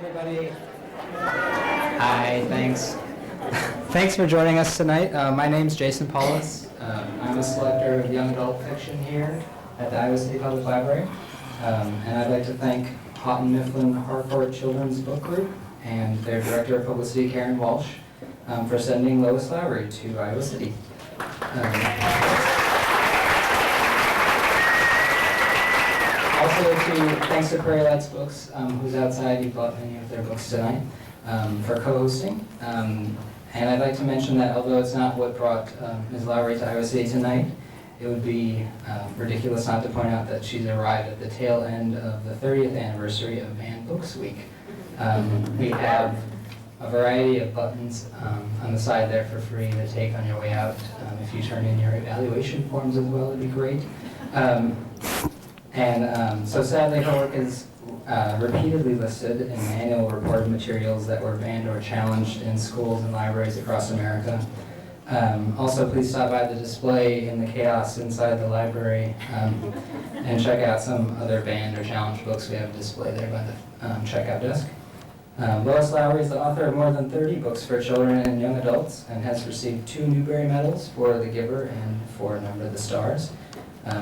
Everybody. Hi, thanks. Thanks for joining us tonight. My name's Jason Paulus. I'm a selector of young adult fiction here at the Iowa City Public Library. And I'd like to thank Houghton Mifflin Harcourt Children's Book Group and their Director of Publicity, Karen Walsh, for sending Lois Lowry to Iowa City. Also, thanks to Prairie Lights Books, who's outside. You bought many of their books tonight, for co-hosting. And I'd like to mention that although it's not what brought Ms. Lowry to Iowa City tonight, it would be ridiculous not to point out that she's arrived at the tail end of the 30th anniversary of Banned Books Week. We have a variety of buttons on the side there for free to take on your way out. If you turn in your evaluation forms as well, it'd be great. So sadly, her work is repeatedly listed in the annual report of materials that were banned or challenged in schools and libraries across America. Also, please stop by the display in the chaos inside the library and check out some other banned or challenged books we have displayed there by the checkout desk. Lois Lowry is the author of more than 30 books for children and young adults and has received 2 Newbery Medals for The Giver and for Number of the Stars.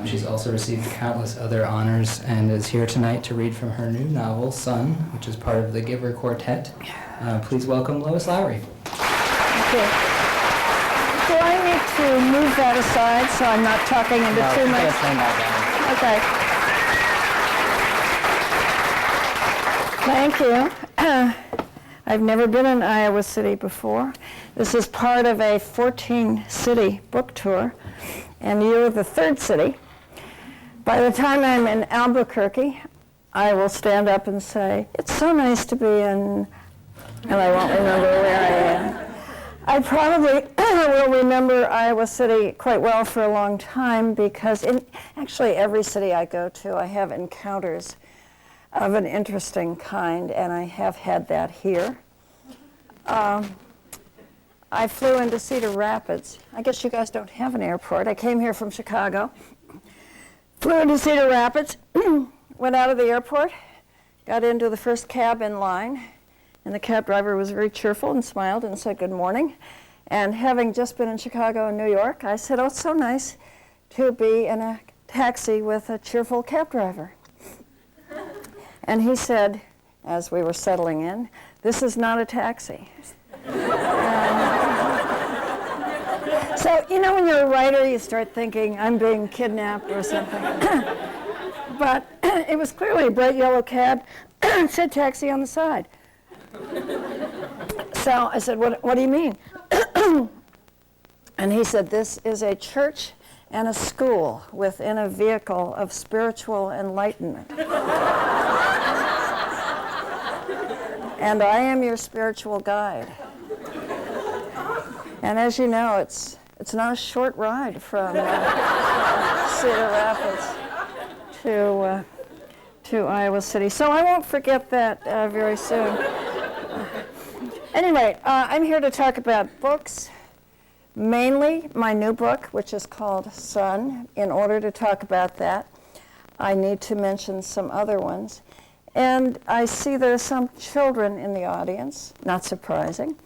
She's also received countless other honors and is here tonight to read from her new novel, Sun, which is part of the Giver Quartet. Please welcome Lois Lowry. Okay. Do I need to move that aside so I'm not talking into too much? Okay. Thank you. I've never been in Iowa City before. This is part of a 14-city book tour, and you're the 3rd city. By the time I'm in Albuquerque, I will stand up and say, "It's so nice to be in," and I won't remember where I am. I probably will remember Iowa City quite well for a long time because in actually every city I go to, I have encounters of an interesting kind, and I have had that here. I flew into Cedar Rapids. I guess you guys don't have an airport. I came here from Chicago. Flew into Cedar Rapids, went out of the airport, got into the first cab in line, and the cab driver was very cheerful and smiled and said good morning. And having just been in Chicago and New York, I said, "Oh, it's so nice to be in a taxi with a cheerful cab driver." And he said, as we were settling in, "This is not a taxi." So, you know, when you're a writer, you start thinking, I'm being kidnapped or something. But it was clearly a bright yellow cab. It said taxi on the side. So I said, what do you mean? And he said, "This is a church and a school within a vehicle of spiritual enlightenment. And I am your spiritual guide." And as you know, it's not a short ride from Cedar Rapids to Iowa City. So I won't forget that very soon. Anyway, I'm here to talk about books, mainly my new book, which is called Sun. In order to talk about that, I need to mention some other ones. And I see there are some children in the audience, not surprising.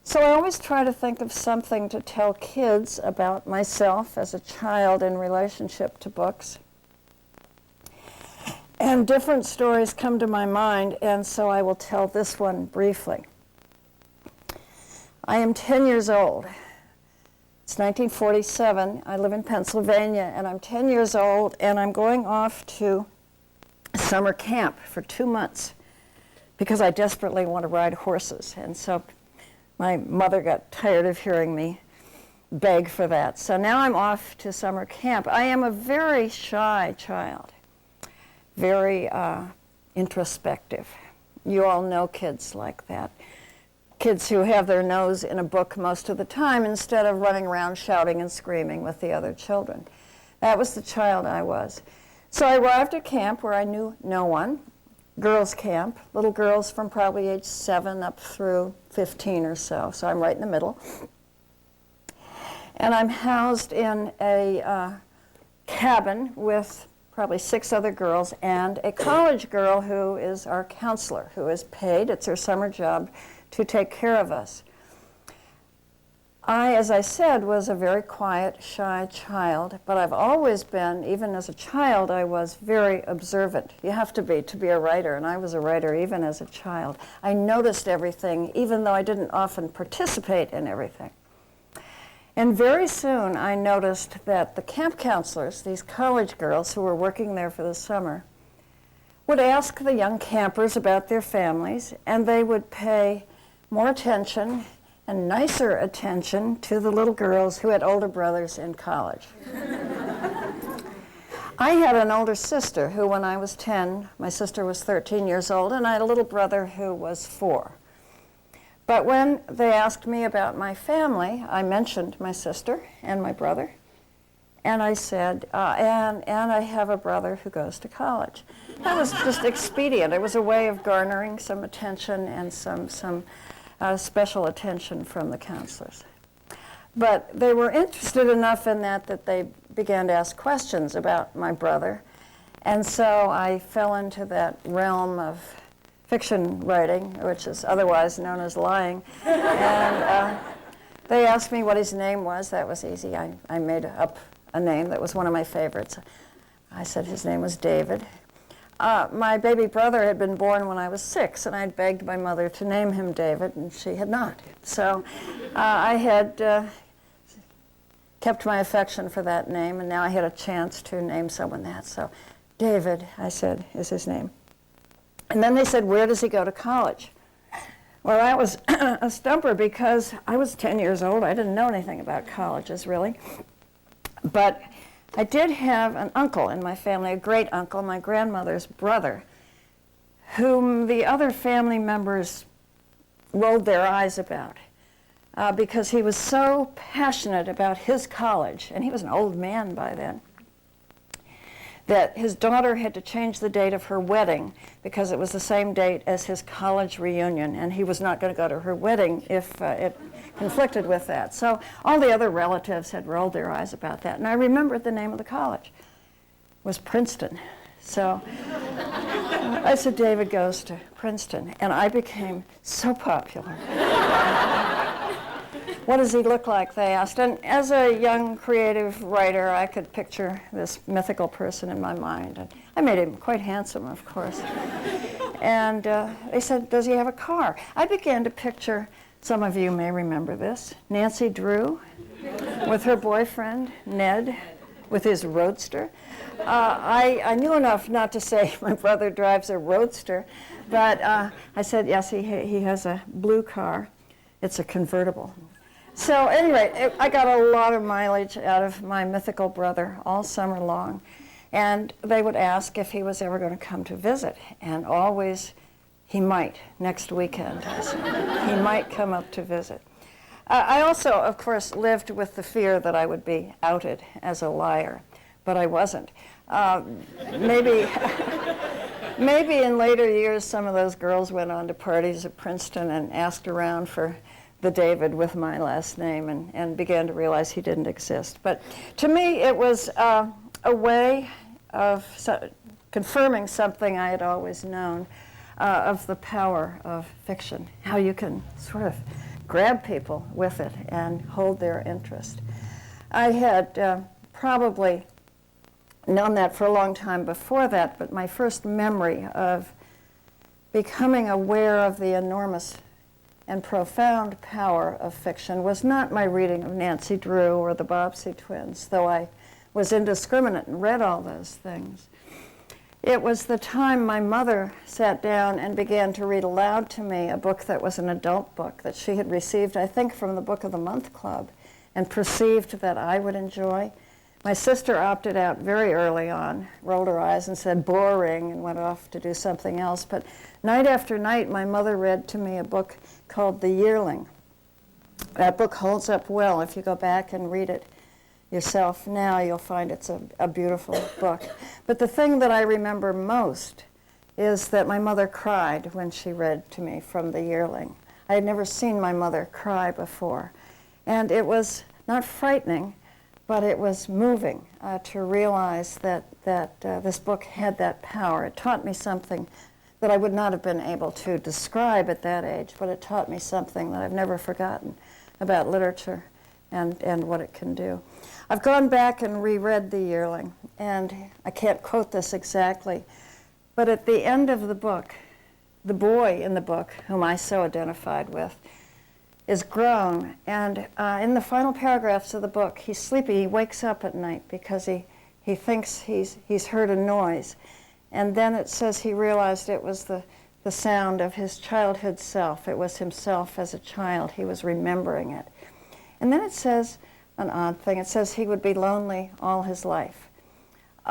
So I always try to think of something to tell kids about myself as a child in relationship to books. And different stories come to my mind, and so I will tell this one briefly. I am 10 years old. It's 1947. I live in Pennsylvania, and I'm 10 years old, and I'm going off to summer camp for 2 months because I desperately want to ride horses. And so my mother got tired of hearing me beg for that. So now I'm off to summer camp. I am a very shy child, very introspective. You all know kids like that. Kids who have their nose in a book most of the time instead of running around shouting and screaming with the other children. That was the child I was. So I arrived at camp where I knew no one, girls' camp, little girls from probably age 7 up through 15 or so. So I'm right in the middle. And I'm housed in a cabin with probably 6 other girls, and a college girl who is our counselor, who is paid. It's her summer job to take care of us. I, as I said, was a very quiet, shy child, but I've always been, even as a child, I was very observant. You have to be a writer, and I was a writer even as a child. I noticed everything, even though I didn't often participate in everything. And very soon I noticed that the camp counselors, these college girls who were working there for the summer, would ask the young campers about their families, and they would pay more attention and nicer attention to the little girls who had older brothers in college. I had an older sister who, when I was 10, my sister was 13 years old, and I had a little brother who was 4. But when they asked me about my family, I mentioned my sister and my brother, and I said, and I have a brother who goes to college. That was just expedient. It was a way of garnering some attention and some special attention from the counselors. But they were interested enough in that they began to ask questions about my brother. And so I fell into that realm of fiction writing, which is otherwise known as lying. And they asked me what his name was. That was easy. I made up a name that was one of my favorites. I said his name was David. My baby brother had been born when I was 6, and I'd begged my mother to name him David, and she had not. So I had kept my affection for that name, and now I had a chance to name someone that. So David, I said, is his name. And then they said, where does he go to college? Well, that was a stumper because I was 10 years old. I didn't know anything about colleges, really. But I did have an uncle in my family, a great uncle, my grandmother's brother, whom the other family members rolled their eyes about because he was so passionate about his college, and he was an old man by then, that his daughter had to change the date of her wedding because it was the same date as his college reunion, and he was not going to go to her wedding if it conflicted with that. So all the other relatives had rolled their eyes about that. And I remembered the name of the college. It was Princeton. So I said, David goes to Princeton. And I became so popular. What does he look like, they asked. And as a young creative writer, I could picture this mythical person in my mind. And I made him quite handsome, of course. And they said, does he have a car? I began to picture, some of you may remember this, Nancy Drew with her boyfriend, Ned, with his roadster. I knew enough not to say my brother drives a roadster, but I said, yes, he has a blue car. It's a convertible. So anyway, I got a lot of mileage out of my mythical brother all summer long. And they would ask if he was ever going to come to visit. And always, he might next weekend. He might come up to visit. I also, of course, lived with the fear that I would be outed as a liar, but I wasn't. Maybe in later years, some of those girls went on to parties at Princeton and asked around for the David with my last name and began to realize he didn't exist. But to me, it was a way of confirming something I had always known of the power of fiction, how you can sort of grab people with it and hold their interest. I had probably known that for a long time before that, but my first memory of becoming aware of the enormous and profound power of fiction was not my reading of Nancy Drew or the Bobbsey twins, though I was indiscriminate and read all those things. It was the time my mother sat down and began to read aloud to me a book that was an adult book that she had received, I think, from the Book of the Month Club and perceived that I would enjoy. My sister opted out very early on, rolled her eyes and said, boring, and went off to do something else. But night after night, my mother read to me a book called The Yearling. That book holds up well. If you go back and read it yourself now, you'll find it's a beautiful book. But the thing that I remember most is that my mother cried when she read to me from The Yearling. I had never seen my mother cry before. And it was not frightening, but it was moving to realize that this book had that power. It taught me something that I would not have been able to describe at that age, but it taught me something that I've never forgotten about literature and what it can do. I've gone back and reread The Yearling, and I can't quote this exactly, but at the end of the book, the boy in the book, whom I so identified with, is grown, and in the final paragraphs of the book, he's sleepy. He wakes up at night because he thinks he's heard a noise. And then it says he realized it was the sound of his childhood self. It was himself as a child. He was remembering it. And then it says an odd thing. It says he would be lonely all his life.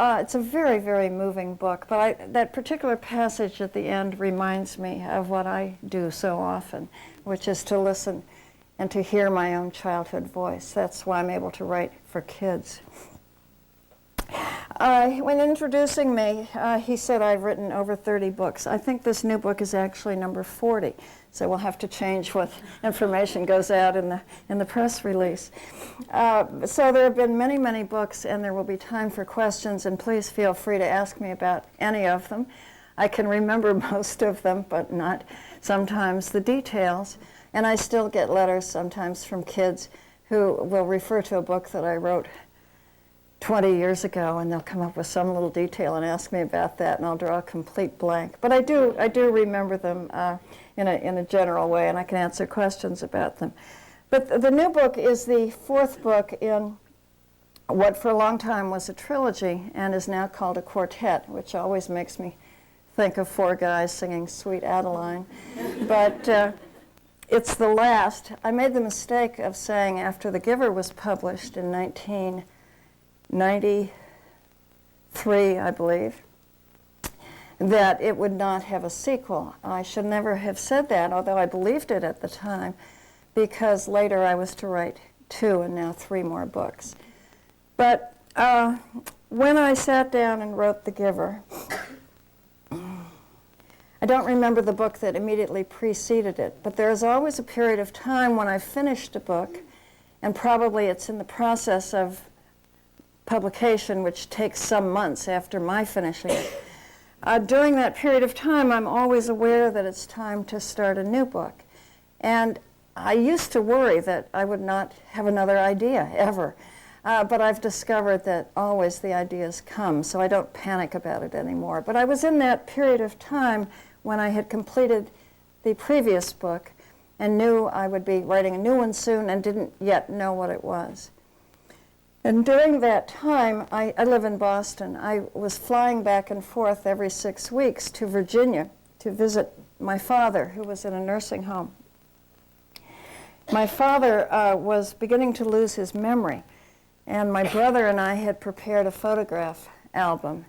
It's a very, very moving book, but that particular passage at the end reminds me of what I do so often, which is to listen and to hear my own childhood voice. That's why I'm able to write for kids. When introducing me, he said I've written over 30 books. I think this new book is actually number 40, so we'll have to change what information goes out in the press release. So there have been many, many books, and there will be time for questions, and please feel free to ask me about any of them. I can remember most of them, but not sometimes the details. And I still get letters sometimes from kids who will refer to a book that I wrote 20 years ago, and they'll come up with some little detail and ask me about that, and I'll draw a complete blank. But I do remember them in a general way, and I can answer questions about them. But the new book is the fourth book in what for a long time was a trilogy and is now called a quartet, which always makes me think of four guys singing Sweet Adeline. But it's the last. I made the mistake of saying after The Giver was published in 1993, I believe, that it would not have a sequel. I should never have said that, although I believed it at the time, because later I was to write 2 and now 3 more books. But when I sat down and wrote The Giver, I don't remember the book that immediately preceded it, but there is always a period of time when I finished a book, and probably it's in the process of publication, which takes some months after my finishing it. During that period of time, I'm always aware that it's time to start a new book. And I used to worry that I would not have another idea, ever. But I've discovered that always the ideas come, so I don't panic about it anymore. But I was in that period of time when I had completed the previous book and knew I would be writing a new one soon and didn't yet know what it was. And during that time, I live in Boston. I was flying back and forth every 6 weeks to Virginia to visit my father, who was in a nursing home. My father was beginning to lose his memory, and my brother and I had prepared a photograph album.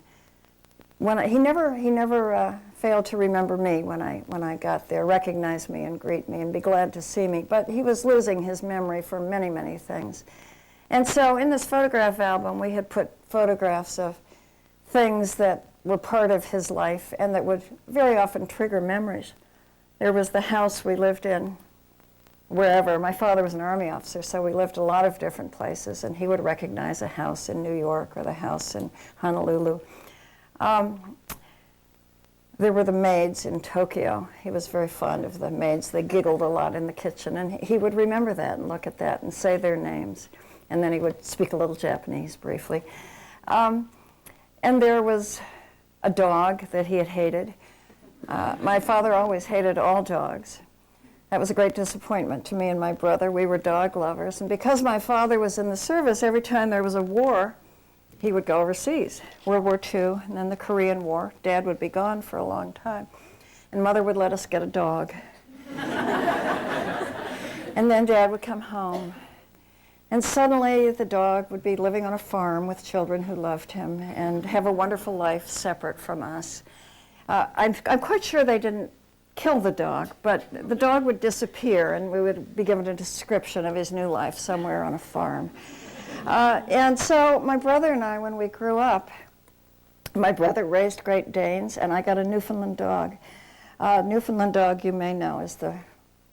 He never failed to remember me when I got there, recognize me and greet me and be glad to see me, but he was losing his memory for many, many things. And so in this photograph album, we had put photographs of things that were part of his life and that would very often trigger memories. There was the house we lived in, wherever. My father was an Army officer, so we lived a lot of different places, and he would recognize a house in New York or the house in Honolulu. There were the maids in Tokyo. He was very fond of the maids. They giggled a lot in the kitchen, and he would remember that and look at that and say their names. And then he would speak a little Japanese briefly. And there was a dog that he had hated. My father always hated all dogs. That was a great disappointment to me and my brother. We were dog lovers. And because my father was in the service, every time there was a war, he would go overseas. World War II, and then the Korean War. Dad would be gone for a long time. And Mother would let us get a dog. And then Dad would come home. And suddenly the dog would be living on a farm with children who loved him and have a wonderful life separate from us. I'm quite sure they didn't kill the dog, but the dog would disappear and we would be given a description of his new life somewhere on a farm. And so my brother and I, when we grew up, my brother raised Great Danes and I got a Newfoundland dog. Newfoundland dog, you may know, is the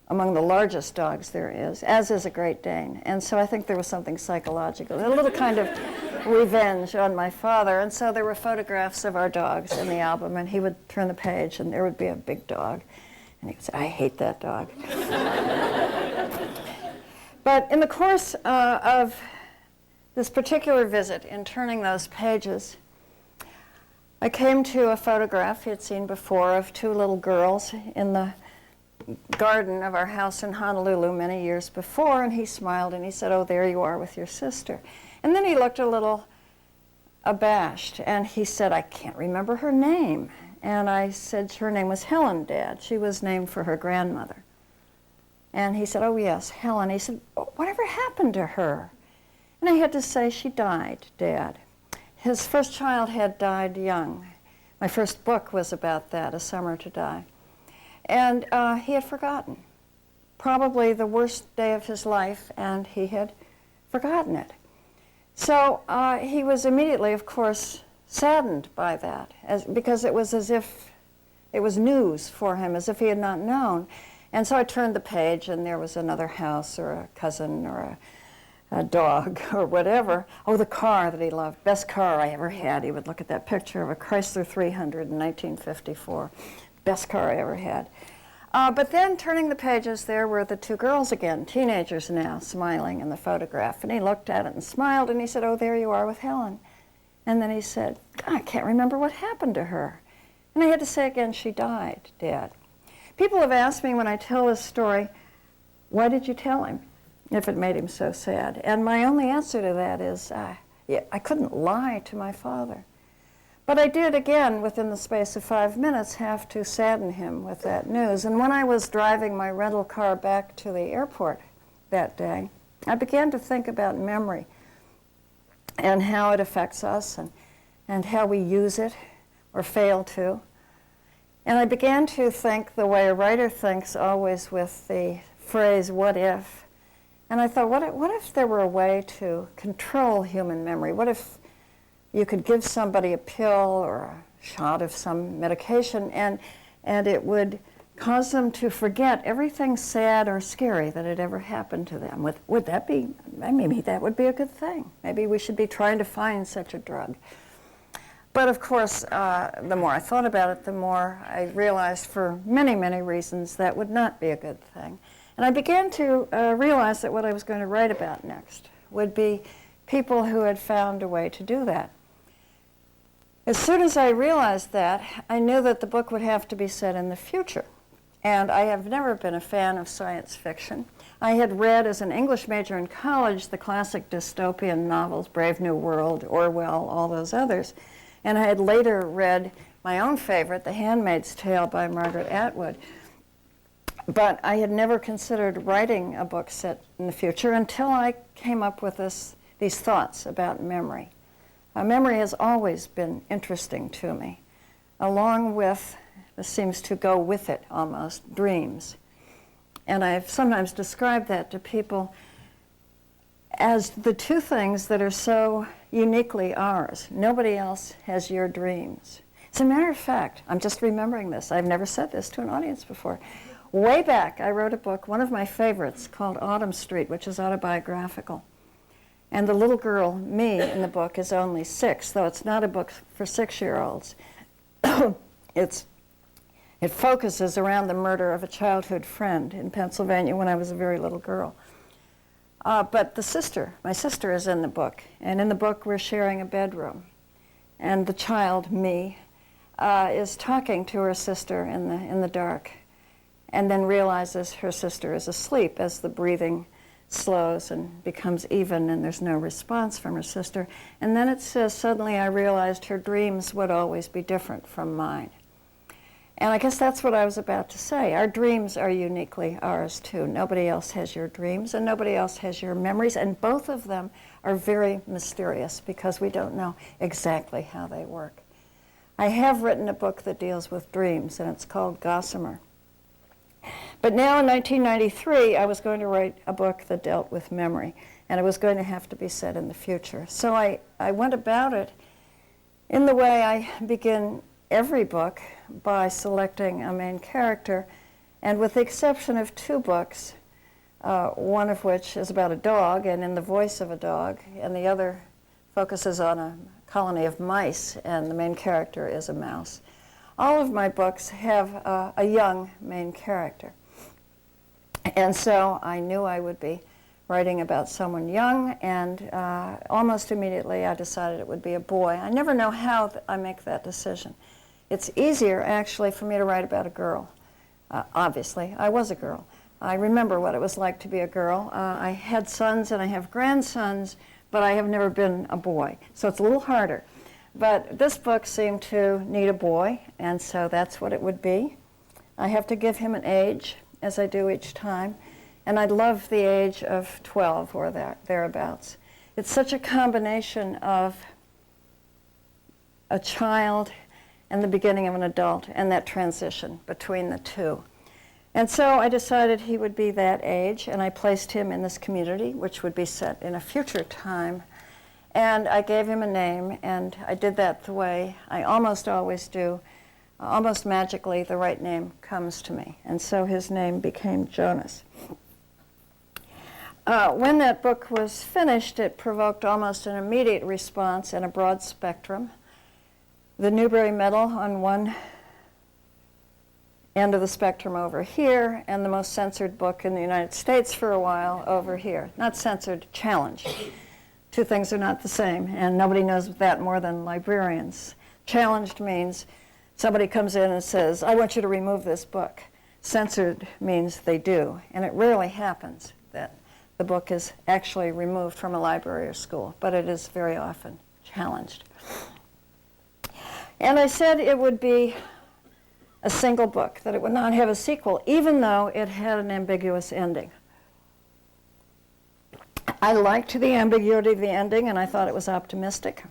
among the largest dogs there is, as is a Great Dane. And so I think there was something psychological, a little kind of revenge on my father. And so there were photographs of our dogs in the album, and he would turn the page, and there would be a big dog. And he would say, I hate that dog. But in the course of this particular visit, in turning those pages, I came to a photograph he had seen before of two little girls in the garden of our house in Honolulu many years before, and he smiled and he said, oh, there you are with your sister. And then he looked a little abashed, and he said, I can't remember her name. And I said her name was Helen, Dad. She was named for her grandmother. And he said, oh, yes, Helen. He said, oh, whatever happened to her? And I had to say, she died, Dad. His first child had died young. My first book was about that, A Summer to Die. And he had forgotten, probably the worst day of his life, and he had forgotten it. So he was immediately, of course, saddened by that, because it was as if it was news for him, as if he had not known. And so I turned the page, and there was another house or a cousin or a dog or whatever. Oh, the car that he loved, best car I ever had. He would look at that picture of a Chrysler 300 in 1954. Best car I ever had. But then turning the pages, there were the two girls again, teenagers now, smiling in the photograph. And he looked at it and smiled, and he said, oh, there you are with Helen. And then he said, I can't remember what happened to her. And I had to say again, she died, Dad. People have asked me when I tell this story, why did you tell him if it made him so sad? And my only answer to that is, I couldn't lie to my father. But I did, again, within the space of 5 minutes, have to sadden him with that news. And when I was driving my rental car back to the airport that day, I began to think about memory and how it affects us and how we use it or fail to. And I began to think the way a writer thinks, always with the phrase, what if? And I thought, what if there were a way to control human memory? What if you could give somebody a pill or a shot of some medication and it would cause them to forget everything sad or scary that had ever happened to them? Would that be, maybe that would be a good thing. Maybe we should be trying to find such a drug. But of course, the more I thought about it, the more I realized for many, many reasons that would not be a good thing. And I began to realize that what I was going to write about next would be people who had found a way to do that. As soon as I realized that, I knew that the book would have to be set in the future. And I have never been a fan of science fiction. I had read as an English major in college the classic dystopian novels, Brave New World, Orwell, all those others. And I had later read my own favorite, The Handmaid's Tale by Margaret Atwood. But I had never considered writing a book set in the future until I came up with these thoughts about memory. Memory has always been interesting to me, along with, this seems to go with it almost, dreams. And I've sometimes described that to people as the two things that are so uniquely ours. Nobody else has your dreams. As a matter of fact, I'm just remembering this. I've never said this to an audience before. Way back, I wrote a book, one of my favorites, called Autumn Street, which is autobiographical. And the little girl, me, in the book is only 6, though it's not a book for 6-year-olds. It focuses around the murder of a childhood friend in Pennsylvania when I was a very little girl. But my sister is in the book. And in the book, we're sharing a bedroom. And the child, me, is talking to her sister in the dark, and then realizes her sister is asleep as the breathing slows and becomes even and there's no response from her sister. And then it says, suddenly I realized her dreams would always be different from mine. And I guess that's what I was about to say. Our dreams are uniquely ours too. Nobody else has your dreams and nobody else has your memories, and both of them are very mysterious because we don't know exactly how they work. I have written a book that deals with dreams, and it's called Gossamer. But now in 1993, I was going to write a book that dealt with memory, and it was going to have to be set in the future. So I went about it in the way I begin every book, by selecting a main character And with the exception of 2 books, one of which is about a dog and in the voice of a dog, and the other focuses on a colony of mice, and the main character is a mouse. All of my books have a young main character. And so I knew I would be writing about someone young, and almost immediately I decided it would be a boy. I never know how I make that decision. It's easier, actually, for me to write about a girl. Obviously, I was a girl. I remember what it was like to be a girl. I had sons and I have grandsons, but I have never been a boy, so it's a little harder. But this book seemed to need a boy, and so that's what it would be. I have to give him an age, as I do each time, and I'd love the age of 12 or thereabouts. It's such a combination of a child and the beginning of an adult, and that transition between the two. And so I decided he would be that age, and I placed him in this community, which would be set in a future time. And I gave him a name, and I did that the way I almost always do. Almost magically, the right name comes to me. And so his name became Jonas. When that book was finished, it provoked almost an immediate response and a broad spectrum. The Newbery Medal on one end of the spectrum over here, and the most censored book in the United States for a while over here. Not censored, challenged. 2 things are not the same, and nobody knows that more than librarians. Challenged means somebody comes in and says, I want you to remove this book. Censored means they do, and it rarely happens that the book is actually removed from a library or school, but it is very often challenged. And I said it would be a single book, that it would not have a sequel, even though it had an ambiguous ending. I liked the ambiguity of the ending, and I thought it was optimistic.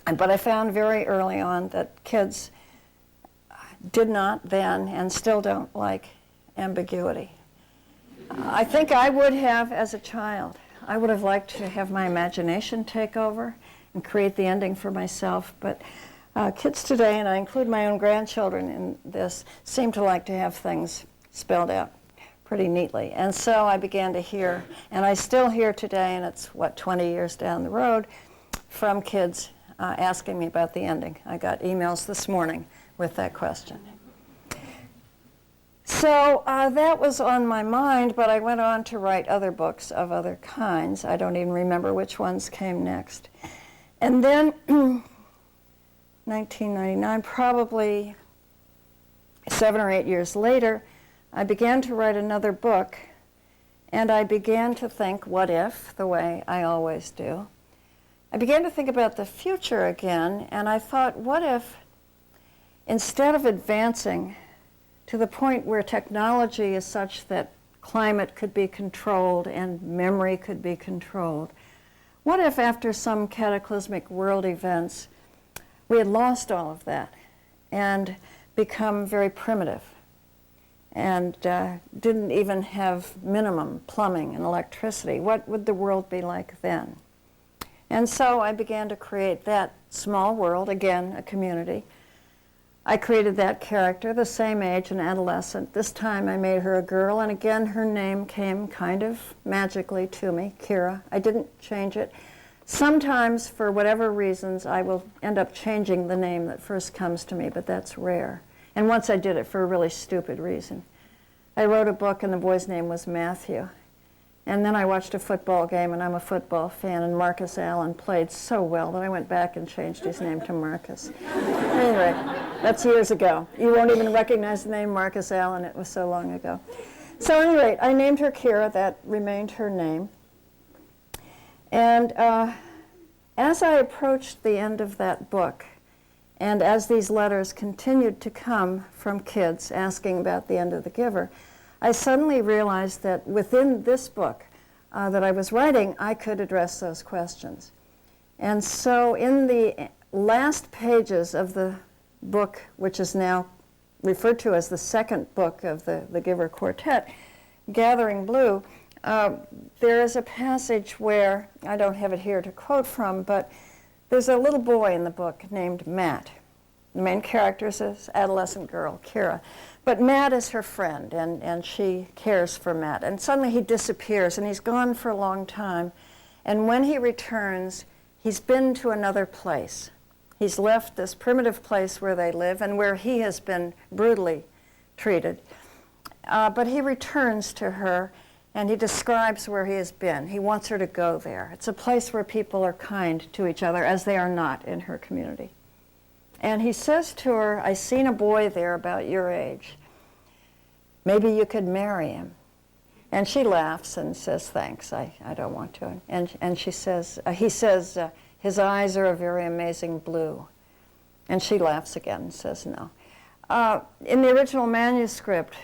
But I found very early on that kids did not then and still don't like ambiguity. I think I would have as a child. I would have liked to have my imagination take over and create the ending for myself, but kids today, and I include my own grandchildren in this, seem to like to have things spelled out pretty neatly. And so I began to hear, and I still hear today, and it's, 20 years down the road, from kids asking me about the ending. I got emails this morning with that question. So that was on my mind, but I went on to write other books of other kinds. I don't even remember which ones came next. And then 1999, probably 7 or 8 years later, I began to write another book, and I began to think, what if, the way I always do. I began to think about the future again, and I thought, what if, instead of advancing to the point where technology is such that climate could be controlled and memory could be controlled, what if after some cataclysmic world events, we had lost all of that and become very primitive and didn't even have minimum plumbing and electricity? What would the world be like then? And so I began to create that small world, again, a community. I created that character, the same age, an adolescent. This time I made her a girl, and again her name came kind of magically to me, Kira. I didn't change it. Sometimes, for whatever reasons, I will end up changing the name that first comes to me, but that's rare. And once I did it for a really stupid reason. I wrote a book, and the boy's name was Matthew. And then I watched a football game, and I'm a football fan, and Marcus Allen played so well that I went back and changed his name to Marcus. Anyway, that's years ago. You won't even recognize the name Marcus Allen. It was so long ago. So at any rate, I named her Kira. That remained her name. And as I approached the end of that book, and as these letters continued to come from kids asking about the end of The Giver, I suddenly realized that within this book that I was writing, I could address those questions. And so in the last pages of the book, which is now referred to as the second book of the Giver Quartet, Gathering Blue, there is a passage where, I don't have it here to quote from, but there's a little boy in the book named Matt. The main character is this adolescent girl, Kira. But Matt is her friend, and she cares for Matt. And suddenly he disappears, and he's gone for a long time. And when he returns, he's been to another place. He's left this primitive place where they live and where he has been brutally treated. But he returns to her, and he describes where he has been. He wants her to go there. It's a place where people are kind to each other, as they are not in her community. And he says to her, "I seen a boy there about your age. Maybe you could marry him." And she laughs and says, "Thanks, I don't want to." And she says, he says, "His eyes are a very amazing blue." And she laughs again and says, "No." In the original manuscript,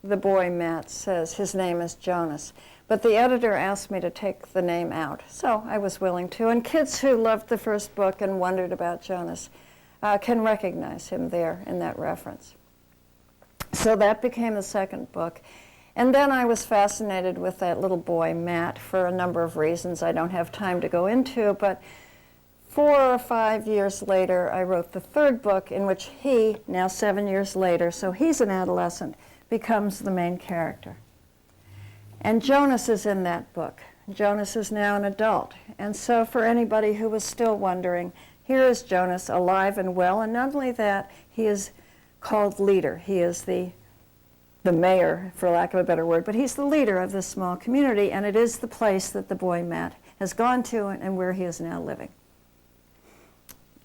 the boy, Matt, says his name is Jonas. But the editor asked me to take the name out, so I was willing to. And kids who loved the first book and wondered about Jonas can recognize him there in that reference. So that became the second book. And then I was fascinated with that little boy, Matt, for a number of reasons I don't have time to go into. But 4 or 5 years later, I wrote the third book, in which he, now 7 years later, so he's an adolescent, becomes the main character. And Jonas is in that book. Jonas is now an adult. And so for anybody who was still wondering, here is Jonas alive and well. And not only that, he is called leader. He is the mayor, for lack of a better word, but he's the leader of this small community, and it is the place that the boy Matt has gone to and where he is now living.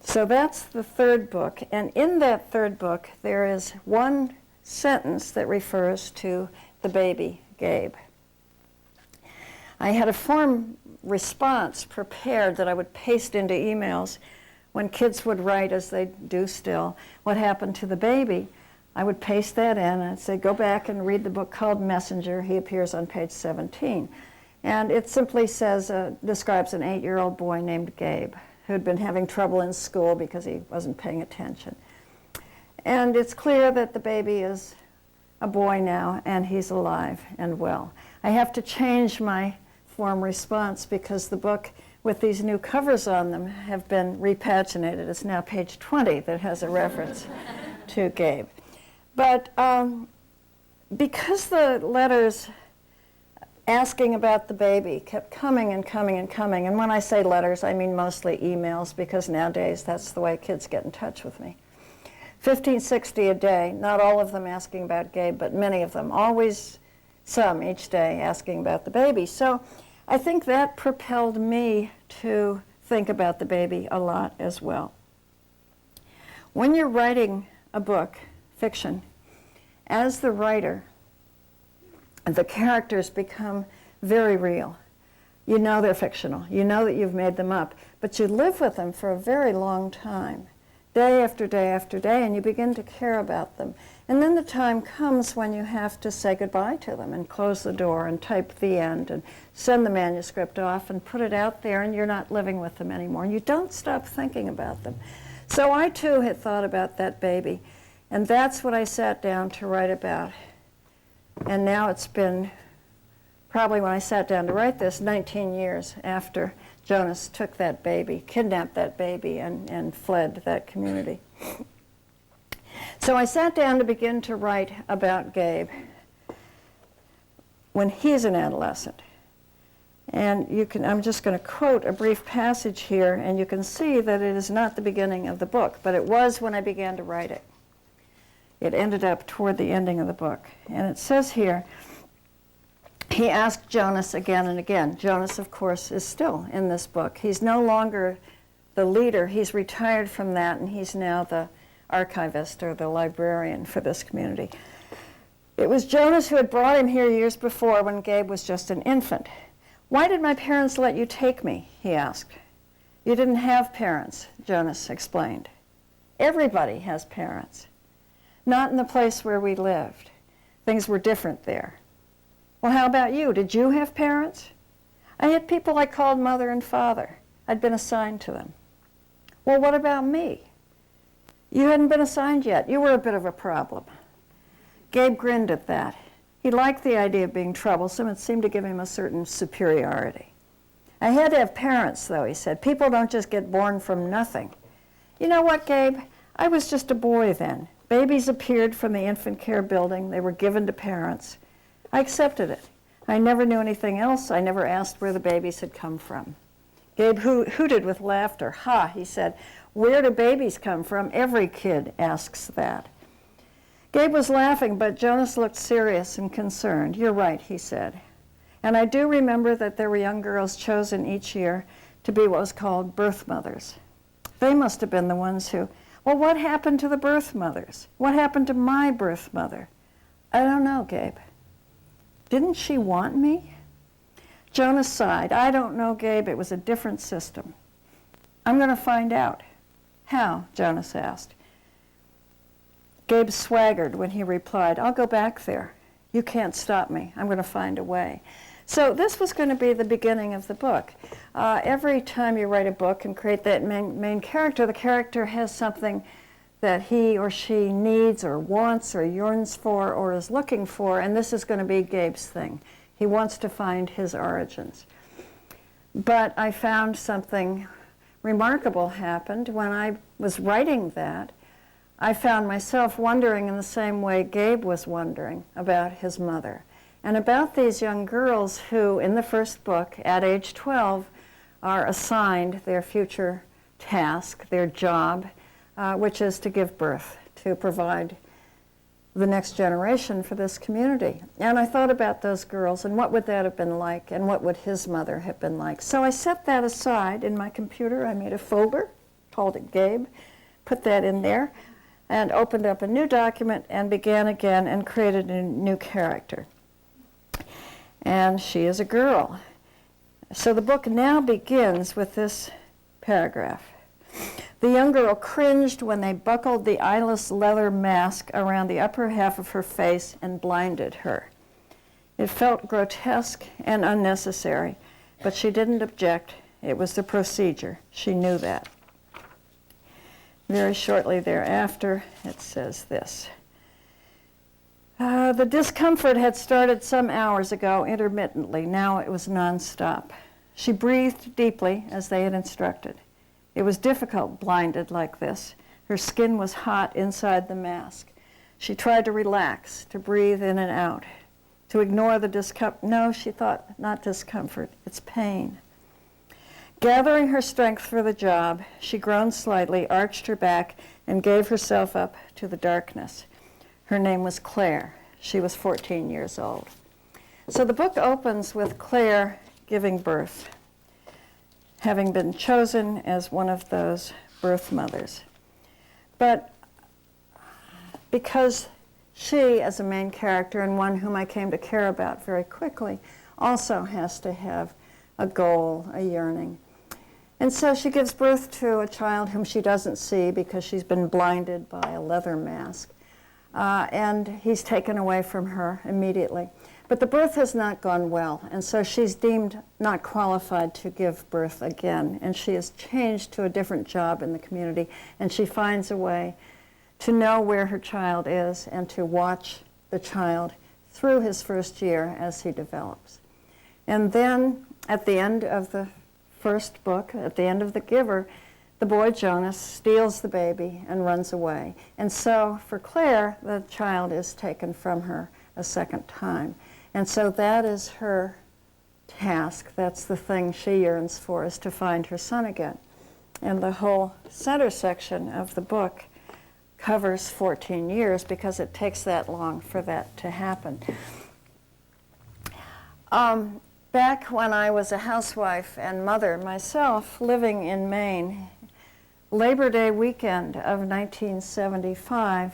So that's the third book, and in that third book there is one sentence that refers to the baby, Gabe. I had a form response prepared that I would paste into emails when kids would write, as they do still, what happened to the baby. I would paste that in and I'd say, go back and read the book called Messenger. He appears on page 17. And it simply says, describes an 8-year-old boy named Gabe who had been having trouble in school because he wasn't paying attention. And it's clear that the baby is a boy now, and he's alive and well. I have to change my form response because the book with these new covers on them have been repaginated. It's now page 20 that has a reference to Gabe. But because the letters asking about the baby kept coming and coming and coming, and when I say letters, I mean mostly emails, because nowadays that's the way kids get in touch with me. 15, 60 a day, not all of them asking about Gabe, but many of them, always some each day asking about the baby. So I think that propelled me to think about the baby a lot as well. When you're writing a book, fiction, as the writer, the characters become very real. You know they're fictional. You know that you've made them up, but you live with them for a very long time, day after day after day, and you begin to care about them. And then the time comes when you have to say goodbye to them and close the door and type the end and send the manuscript off and put it out there, and you're not living with them anymore. And you don't stop thinking about them. So I too had thought about that baby, and that's what I sat down to write about. And now it's been, probably when I sat down to write this, 19 years after Jonas took that baby, kidnapped that baby, and fled that community. So I sat down to begin to write about Gabe when he's an adolescent. And I'm just going to quote a brief passage here, and you can see that it is not the beginning of the book, but it was when I began to write it. It ended up toward the ending of the book. And it says here, he asked Jonas again and again. Jonas, of course, is still in this book. He's no longer the leader. He's retired from that, and he's now the archivist or the librarian for this community. It was Jonas who had brought him here years before when Gabe was just an infant. "Why did my parents let you take me?" he asked. "You didn't have parents," Jonas explained. "Everybody has parents. Not in the place where we lived. Things were different there." "Well, how about you? Did you have parents?" "I had people I called mother and father. I'd been assigned to them." "Well, what about me?" "You hadn't been assigned yet. You were a bit of a problem." Gabe grinned at that. He liked the idea of being troublesome. It seemed to give him a certain superiority. "I had to have parents, though," he said. "People don't just get born from nothing." "You know what, Gabe? I was just a boy then. Babies appeared from the infant care building. They were given to parents. I accepted it. I never knew anything else. I never asked where the babies had come from. Gabe hooted with laughter. Ha, he said, where do babies come from? Every kid asks that. Gabe was laughing, but Jonas looked serious and concerned. You're right, he said. And I do remember that there were young girls chosen each year to be what was called birth mothers. They must have been the ones who, well, what happened to the birth mothers? What happened to my birth mother? I don't know, Gabe. Didn't she want me? Jonas sighed. I don't know, Gabe. It was a different system. I'm going to find out. How? Jonas asked. Gabe swaggered when he replied, I'll go back there. You can't stop me. I'm going to find a way. So this was going to be the beginning of the book. Every time you write a book and create that main character, the character has something that he or she needs or wants or yearns for or is looking for, and this is going to be Gabe's thing. He wants to find his origins. But I found something remarkable happened when I was writing that. I found myself wondering in the same way Gabe was wondering about his mother and about these young girls who, in the first book, at age 12, are assigned their future task, their job, which is to give birth, to provide the next generation for this community. And I thought about those girls and what would that have been like and what would his mother have been like. So I set that aside in my computer. I made a folder, called it Gabe, put that in there, and opened up a new document and began again and created a new character. And she is a girl. So the book now begins with this paragraph. The young girl cringed when they buckled the eyeless leather mask around the upper half of her face and blinded her. It felt grotesque and unnecessary, but she didn't object. It was the procedure. She knew that. Very shortly thereafter, it says this. The discomfort had started some hours ago intermittently. Now it was nonstop. She breathed deeply as they had instructed. It was difficult, blinded like this. Her skin was hot inside the mask. She tried to relax, to breathe in and out, to ignore the discomfort. No, she thought, not discomfort, it's pain. Gathering her strength for the job, she groaned slightly, arched her back, and gave herself up to the darkness. Her name was Claire. She was 14 years old. So the book opens with Claire giving birth, having been chosen as one of those birth mothers. But because she, as a main character and one whom I came to care about very quickly, also has to have a goal, a yearning. And so she gives birth to a child whom she doesn't see because she's been blinded by a leather mask. And he's taken away from her immediately. But the birth has not gone well, and so she's deemed not qualified to give birth again. And she is changed to a different job in the community, and she finds a way to know where her child is and to watch the child through his first year as he develops. And then at the end of the first book, at the end of The Giver, the boy Jonas steals the baby and runs away. And so for Claire, the child is taken from her a second time. And so that is her task. That's the thing she yearns for, is to find her son again. And the whole center section of the book covers 14 years because it takes that long for that to happen. Back when I was a housewife and mother myself, living in Maine, Labor Day weekend of 1975,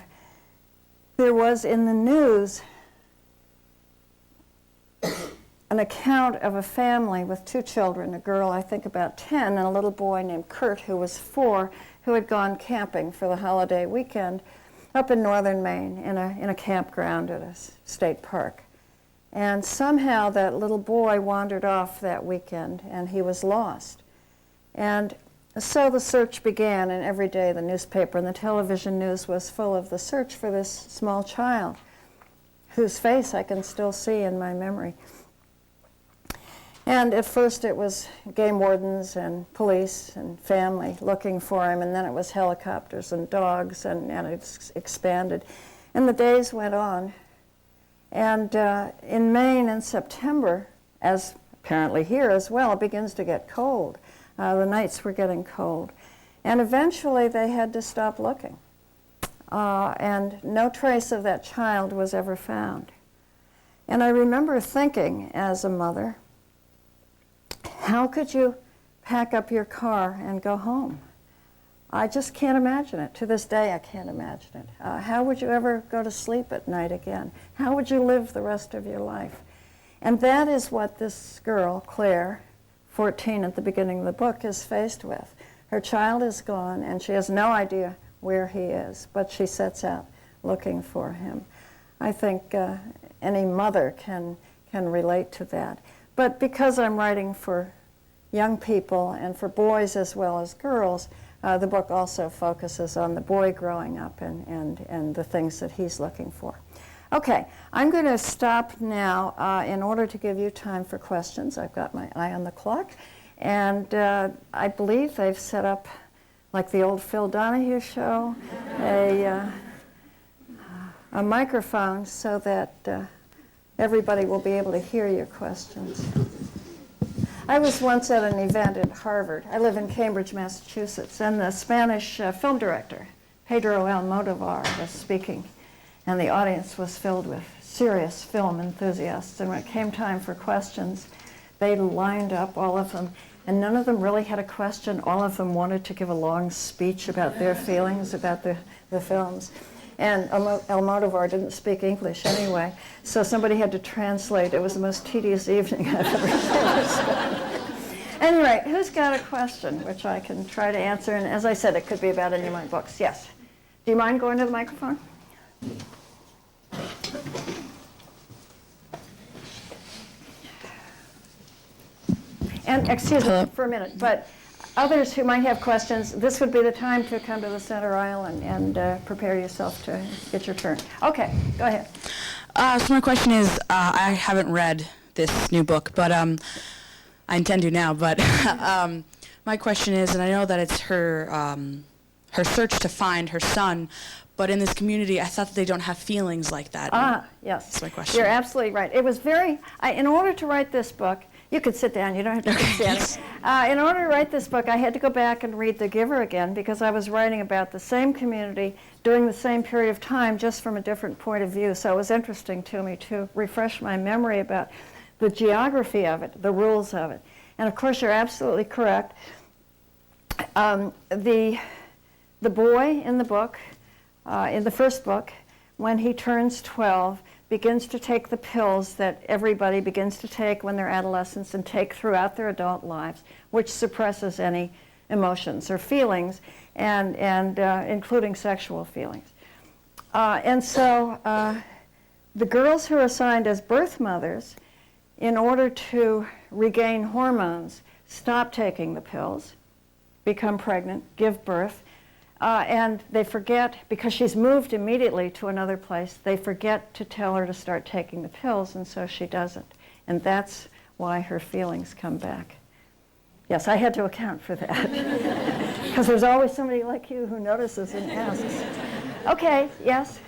there was in the news an account of a family with two children, a girl I think about 10 and a little boy named Kurt who was 4, who had gone camping for the holiday weekend up in northern Maine in a campground at a state park. And somehow that little boy wandered off that weekend and he was lost. And so the search began, and every day the newspaper and the television news was full of the search for this small child whose face I can still see in my memory. And at first it was game wardens and police and family looking for him, and then it was helicopters and dogs, and it's expanded. And the days went on. And in Maine in September, as apparently here as well, it begins to get cold. The nights were getting cold. And eventually they had to stop looking. And no trace of that child was ever found. And I remember thinking as a mother, how could you pack up your car and go home? I just can't imagine it. To this day, I can't imagine it. How would you ever go to sleep at night again? How would you live the rest of your life? And that is what this girl, Claire, 14 at the beginning of the book, is faced with. Her child is gone, and she has no idea where he is, but she sets out looking for him. I think any mother can relate to that. But because I'm writing for young people and for boys as well as girls, the book also focuses on the boy growing up and the things that he's looking for. Okay, I'm going to stop now in order to give you time for questions. I've got my eye on the clock, and I believe they've set up, like the old Phil Donahue show, a microphone so that everybody will be able to hear your questions. I was once at an event at Harvard. I live in Cambridge, Massachusetts, and the Spanish film director, Pedro Almodovar, was speaking, and the audience was filled with serious film enthusiasts. And when it came time for questions, they lined up, all of them, and none of them really had a question. All of them wanted to give a long speech about their feelings about the films. And Almodovar didn't speak English anyway, so somebody had to translate. It was the most tedious evening I've ever spent. Anyway, who's got a question, which I can try to answer? And as I said, it could be about any of my books. Yes. Do you mind going to the microphone? And excuse me for a minute, but others who might have questions, this would be the time to come to the center aisle and prepare yourself to get your turn. Okay, go ahead. So my question is, I haven't read this new book, but I intend to now, but my question is, and I know that it's her search to find her son, but in this community, I thought that they don't have feelings like that. Yes. That's my question. You're absolutely right. It was in order to write this book, you could sit down, you don't have to sit standing. In order to write this book, I had to go back and read The Giver again because I was writing about the same community during the same period of time, just from a different point of view. So it was interesting to me to refresh my memory about the geography of it, the rules of it. And of course, you're absolutely correct. The boy in the book, in the first book, when he turns 12, begins to take the pills that everybody begins to take when they're adolescents and take throughout their adult lives, which suppresses any emotions or feelings, and including sexual feelings. And so the girls who are assigned as birth mothers, in order to regain hormones, stop taking the pills, become pregnant, give birth, and they forget, because she's moved immediately to another place, they forget to tell her to start taking the pills, and so she doesn't. And that's why her feelings come back. Yes, I had to account for that. Because there's always somebody like you who notices and asks. Okay, yes?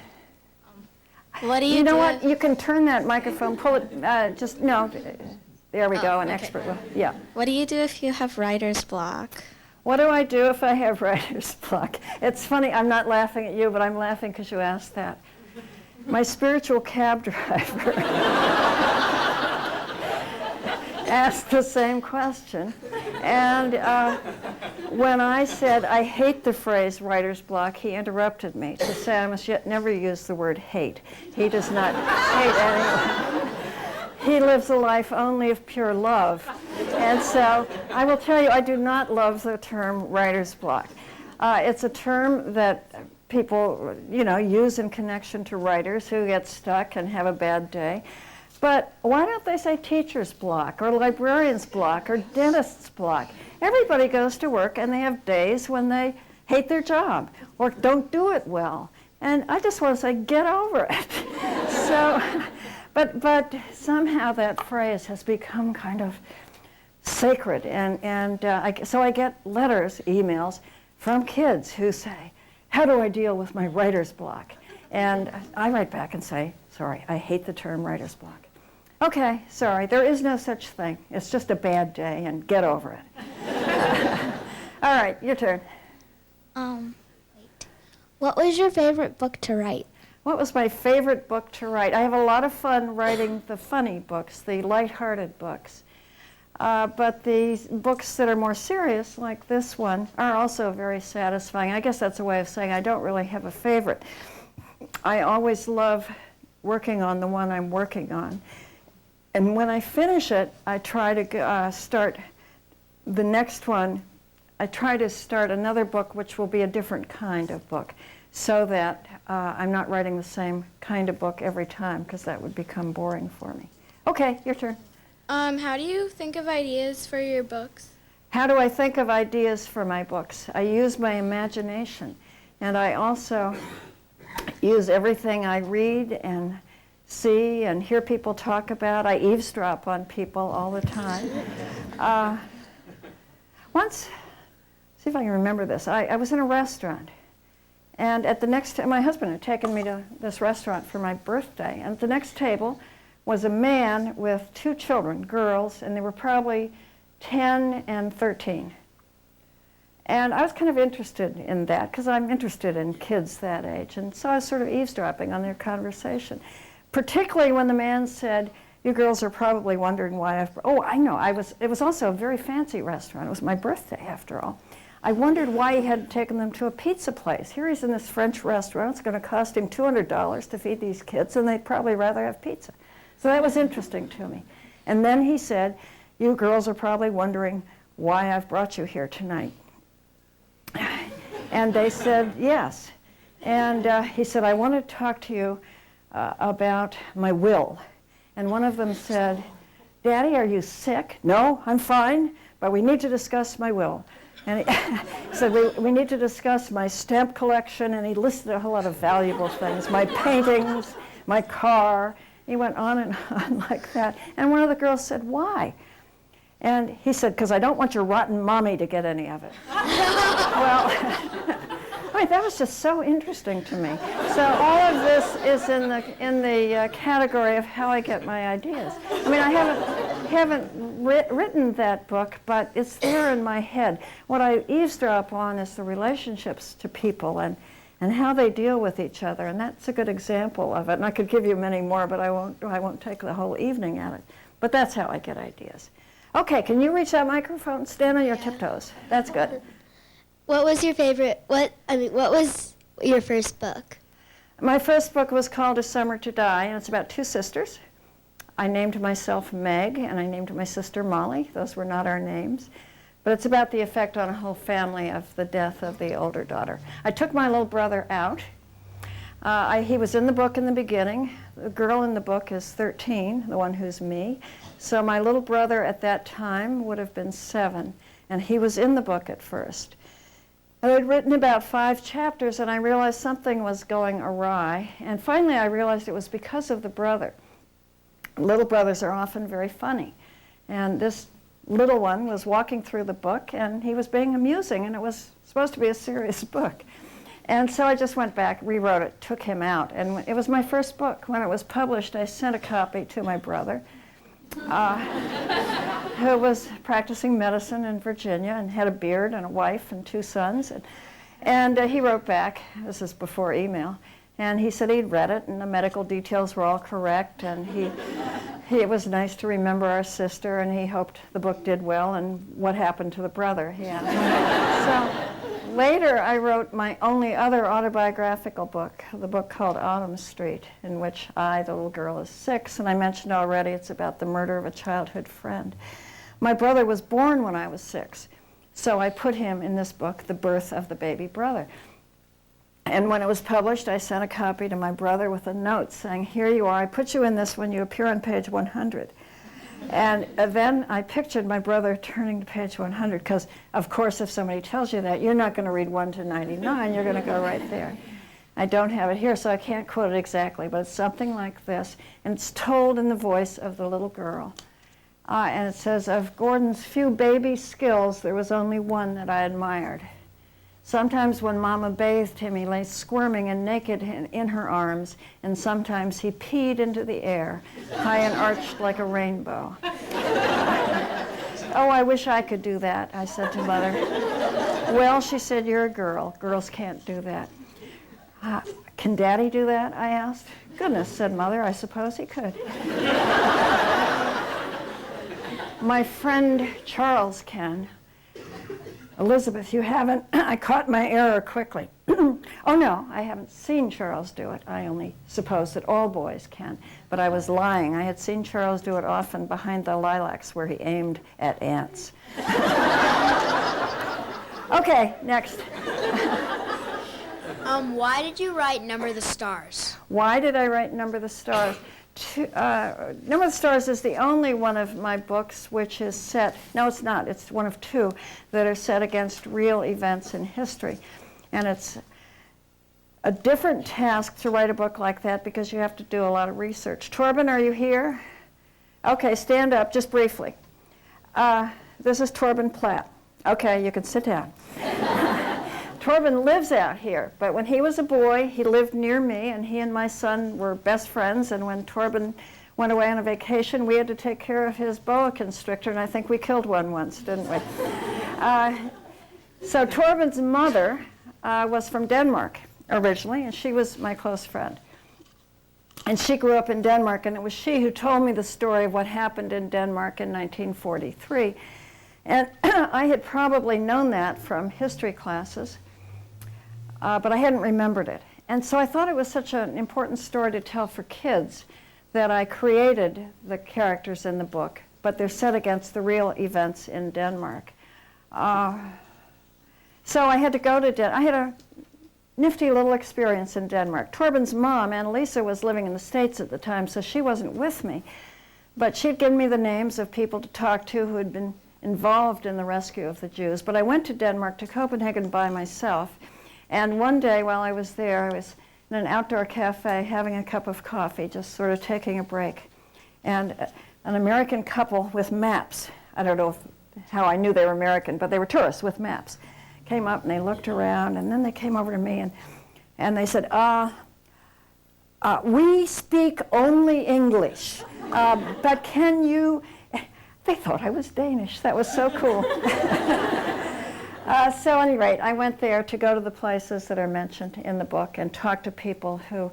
What do you do? You know what? You can turn that microphone, pull it, no. There we go, an okay. expert will, yeah. What do you do if you have writer's block? What do I do if I have writer's block? It's funny, I'm not laughing at you, but I'm laughing because you asked that. My spiritual cab driver asked the same question. And when I said I hate the phrase writer's block, he interrupted me to say I must yet never use the word hate. He does not hate anyone. He lives a life only of pure love. And so I will tell you, I do not love the term writer's block. It's a term that people, use in connection to writers who get stuck and have a bad day. But why don't they say teacher's block or librarian's block or dentist's block? Everybody goes to work and they have days when they hate their job or don't do it well. And I just want to say, get over it. So, but somehow that phrase has become kind of sacred. So I get letters, emails from kids who say, how do I deal with my writer's block? And I write back and say, sorry, I hate the term writer's block. Okay, sorry, there is no such thing. It's just a bad day, and get over it. All right, your turn. Wait. What was your favorite book to write? What was my favorite book to write? I have a lot of fun writing the funny books, the lighthearted books. But the books that are more serious, like this one, are also very satisfying. I guess that's a way of saying I don't really have a favorite. I always love working on the one I'm working on. And when I finish it, I try to start the next one. I try to start another book which will be a different kind of book, so that I'm not writing the same kind of book every time, because that would become boring for me. Okay, your turn. How do you think of ideas for your books? How do I think of ideas for my books? I use my imagination, and I also use everything I read and see and hear people talk about. I eavesdrop on people all the time. Once, see if I can remember this, I was in a restaurant, and at the next, my husband had taken me to this restaurant for my birthday, and at the next table was a man with two children, girls, and they were probably 10 and 13. And I was kind of interested in that, because I'm interested in kids that age, and so I was sort of eavesdropping on their conversation, particularly when the man said, you girls are probably wondering why I know, it was also a very fancy restaurant. It was my birthday, after all. I wondered why he had taken them to a pizza place. Here he's in this French restaurant. It's going to cost him $200 to feed these kids, and they'd probably rather have pizza. So that was interesting to me. And then he said, you girls are probably wondering why I've brought you here tonight. And they said, yes. And he said, I want to talk to you about my will. And one of them said, Daddy, are you sick? No, I'm fine, but we need to discuss my will. And he said, we need to discuss my stamp collection, and he listed a whole lot of valuable things, my paintings, my car. He went on and on like that. And one of the girls said, why? And he said, because I don't want your rotten mommy to get any of it. Well, I mean, that was just so interesting to me. So all of this is in the category of how I get my ideas. I mean, I haven't written that book, but it's there in my head. What I eavesdrop on is the relationships to people and how they deal with each other, and that's a good example of it. And I could give you many more, but I won't take the whole evening at it. But that's how I get ideas. Okay, can you reach that microphone? Stand on your tiptoes. That's good. What was your favorite? What was your first book? My first book was called A Summer to Die, and it's about two sisters. I named myself Meg, and I named my sister Molly. Those were not our names. But it's about the effect on a whole family of the death of the older daughter. I took my little brother out. He was in the book in the beginning. The girl in the book is 13, the one who's me. So my little brother at that time would have been 7, and he was in the book at first. I had written about 5 chapters, and I realized something was going awry. And finally, I realized it was because of the brother. Little brothers are often very funny. And this little one was walking through the book, and he was being amusing, and it was supposed to be a serious book. And so I just went back, rewrote it, took him out. And it was my first book. When it was published, I sent a copy to my brother, who was practicing medicine in Virginia and had a beard and a wife and 2 sons. And he wrote back, this is before email, and he said he'd read it and the medical details were all correct, and it was nice to remember our sister, and he hoped the book did well, and what happened to the brother, he asked. So later I wrote my only other autobiographical book, the book called Autumn Street, in which I, the little girl, is 6, and I mentioned already it's about the murder of a childhood friend. My brother was born when I was 6, so I put him in this book, The Birth of the Baby Brother. And when it was published, I sent a copy to my brother with a note saying, here you are, I put you in this when you appear on page 100. And then I pictured my brother turning to page 100, because, of course, if somebody tells you that, you're not going to read 1 to 99, you're going to go right there. I don't have it here, so I can't quote it exactly, but it's something like this, and it's told in the voice of the little girl. And it says, of Gordon's few baby skills, there was only one that I admired. Sometimes when Mama bathed him, he lay squirming and naked in her arms, and sometimes he peed into the air, high and arched like a rainbow. Oh, I wish I could do that, I said to Mother. Well, she said, you're a girl. Girls can't do that. Can Daddy do that, I asked. Goodness, said Mother, I suppose he could. My friend Charles can. Elizabeth, you haven't. I caught my error quickly. Oh no, I haven't seen Charles do it. I only suppose that all boys can. But I was lying. I had seen Charles do it often behind the lilacs where he aimed at ants. Okay, next. Why did you write Number the Stars? Why did I write Number the Stars? Number the Stars is the only one of my books which is set, no it's not, it's one of two that are set against real events in history. And it's a different task to write a book like that because you have to do a lot of research. Torben, are you here? Okay, stand up just briefly. This is Torben Platt. Okay, you can sit down. Torben lives out here, but when he was a boy, he lived near me, and he and my son were best friends, and when Torben went away on a vacation, we had to take care of his boa constrictor, and I think we killed one once, didn't we? So Torben's mother was from Denmark originally, and she was my close friend. And she grew up in Denmark, and it was she who told me the story of what happened in Denmark in 1943. And I had probably known that from history classes, but I hadn't remembered it. And so I thought it was such an important story to tell for kids that I created the characters in the book, but they're set against the real events in Denmark. So I had to go to Denmark. I had a nifty little experience in Denmark. Torben's mom, Annalisa, was living in the States at the time, so she wasn't with me. But she'd given me the names of people to talk to who had been involved in the rescue of the Jews. But I went to Denmark, to Copenhagen by myself. And one day while I was there, I was in an outdoor cafe having a cup of coffee, just sort of taking a break. And an American couple with maps, I don't know how I knew they were American, but they were tourists with maps, came up and they looked around, and then they came over to me and they said, we speak only English, but can you, they thought I was Danish. That was so cool. So at any rate, I went there to go to the places that are mentioned in the book and talk to people who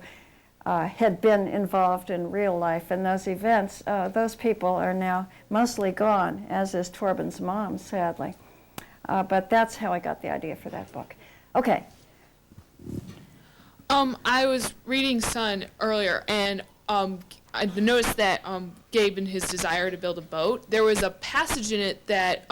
had been involved in real life in those events. Those people are now mostly gone, as is Torben's mom, sadly. But that's how I got the idea for that book. Okay. I was reading Son earlier, and I noticed that Gabe, in his desire to build a boat, there was a passage in it that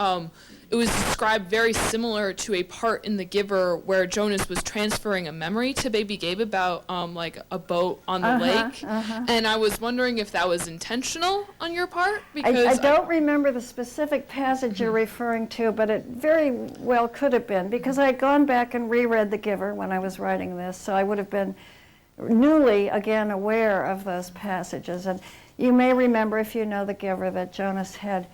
it was described very similar to a part in The Giver where Jonas was transferring a memory to baby Gabe about like a boat on the lake. And I was wondering if that was intentional on your part? Because I don't remember the specific passage you're referring to, but it very well could have been, because I had gone back and reread The Giver when I was writing this, so I would have been newly again aware of those passages. And you may remember, if you know The Giver, that Jonas had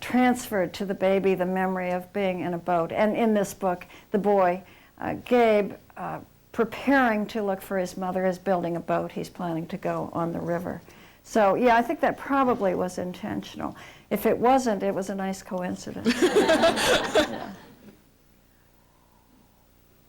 transferred to the baby the memory of being in a boat. And in this book, the boy, Gabe, preparing to look for his mother, is building a boat. He's planning to go on the river. So yeah, I think that probably was intentional. If it wasn't, it was a nice coincidence. Yeah.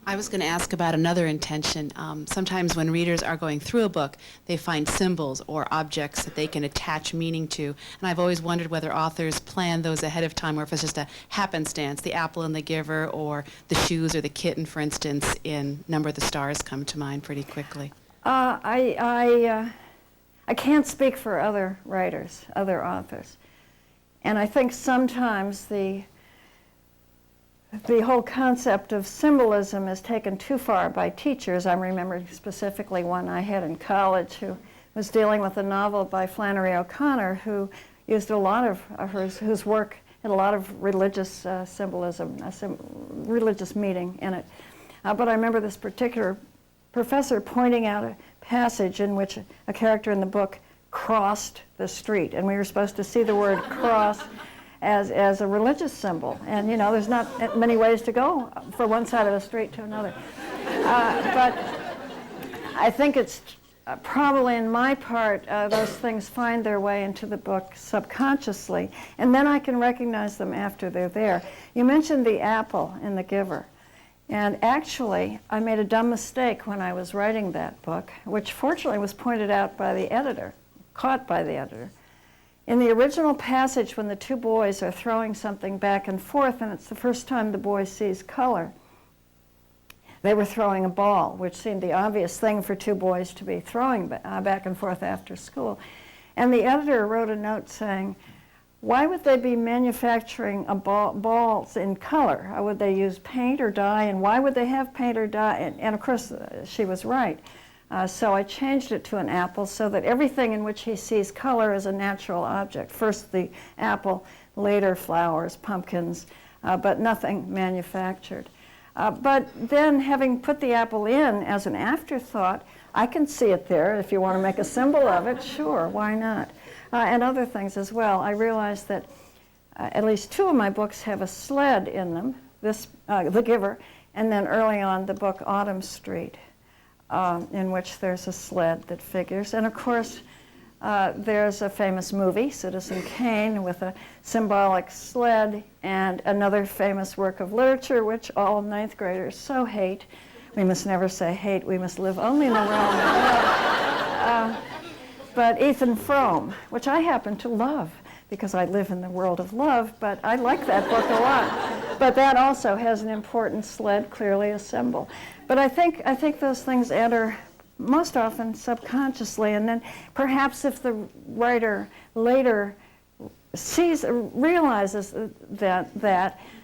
I was going to ask about another intention. Sometimes when readers are going through a book, they find symbols or objects that they can attach meaning to. And I've always wondered whether authors plan those ahead of time, or if it's just a happenstance. The apple in The Giver, or the shoes or the kitten, for instance, in Number of the Stars come to mind pretty quickly. I can't speak for other writers, other authors. And I think sometimes the whole concept of symbolism is taken too far by teachers. I'm remembering specifically one I had in college who was dealing with a novel by Flannery O'Connor, who used a lot of whose work had a lot of religious symbolism, religious meaning in it. But I remember this particular professor pointing out a passage in which a character in the book crossed the street, and we were supposed to see the word cross as a religious symbol. And you know, there's not many ways to go from one side of the street to another. But I think it's probably in my part, those things find their way into the book subconsciously, and then I can recognize them after they're there. You mentioned the apple in The Giver. And actually, I made a dumb mistake when I was writing that book, which fortunately was pointed out by the editor, caught by the editor. In the original passage, when the two boys are throwing something back and forth, and it's the first time the boy sees color, they were throwing a ball, which seemed the obvious thing for two boys to be throwing back and forth after school. And the editor wrote a note saying, why would they be manufacturing balls in color? How would they use paint or dye, and why would they have paint or dye? And of course, she was right. So I changed it to an apple so that everything in which he sees color is a natural object. First the apple, later flowers, pumpkins, but nothing manufactured. But then, having put the apple in as an afterthought, I can see it there. If you want to make a symbol of it, sure, why not? And other things as well. I realized that at least two of my books have a sled in them, The Giver, and then early on the book Autumn Street, in which there's a sled that figures. And of course, there's a famous movie, Citizen Kane, with a symbolic sled, and another famous work of literature, which all ninth graders so hate. We must never say hate, we must live only in the realm of love. But Ethan Frome, which I happen to love, because I live in the world of love, but I like that book a lot. But that also has an important sled, clearly a symbol. But I think those things enter most often subconsciously, and then perhaps if the writer later realizes that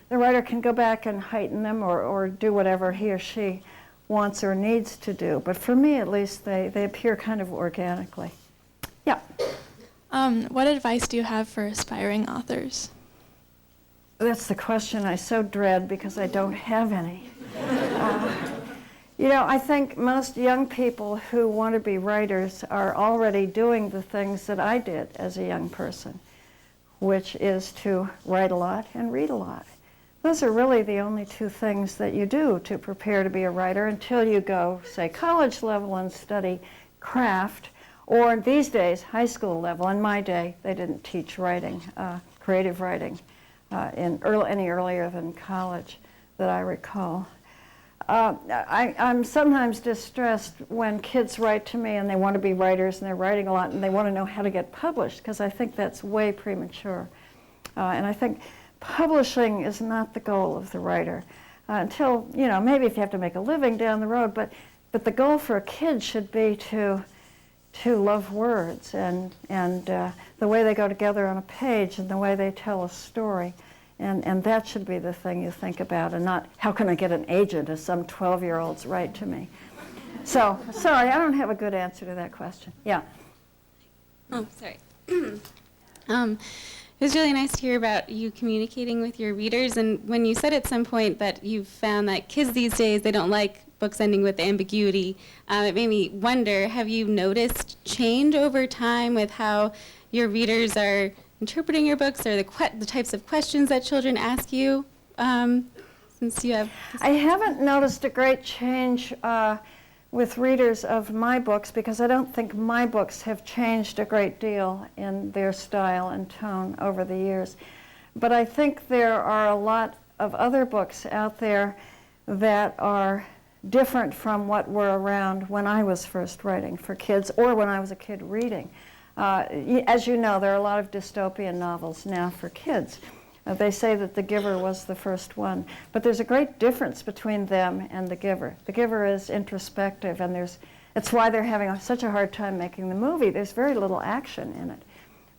the writer can go back and heighten them or do whatever he or she wants or needs to do. But for me, at least, they appear kind of organically. Yeah. What advice do you have for aspiring authors? That's the question I so dread because I don't have any. You know, I think most young people who want to be writers are already doing the things that I did as a young person, which is to write a lot and read a lot. Those are really the only two things that you do to prepare to be a writer until you go, say, college level and study craft, or these days, high school level. In my day, they didn't teach writing, creative writing, any earlier than college that I recall. I'm sometimes distressed when kids write to me and they want to be writers and they're writing a lot and they want to know how to get published, because I think that's way premature. And I think publishing is not the goal of the writer until, you know, maybe if you have to make a living down the road, but the goal for a kid should be to love words and the way they go together on a page and the way they tell a story. And that should be the thing you think about, and not how can I get an agent, as some 12-year-olds write to me. So, sorry, I don't have a good answer to that question. Yeah. Oh, sorry. It was really nice to hear about you communicating with your readers, and when you said at some point that you found that kids these days, they don't like books ending with ambiguity, it made me wonder, have you noticed change over time with how your readers are interpreting your books, or the types of questions that children ask you, since you have... I haven't noticed a great change with readers of my books, because I don't think my books have changed a great deal in their style and tone over the years. But I think there are a lot of other books out there that are different from what were around when I was first writing for kids, or when I was a kid reading. As you know, there are a lot of dystopian novels now for kids. They say that The Giver was the first one, but there's a great difference between them and The Giver. The Giver is introspective, and it's why they're having such a hard time making the movie. There's very little action in it.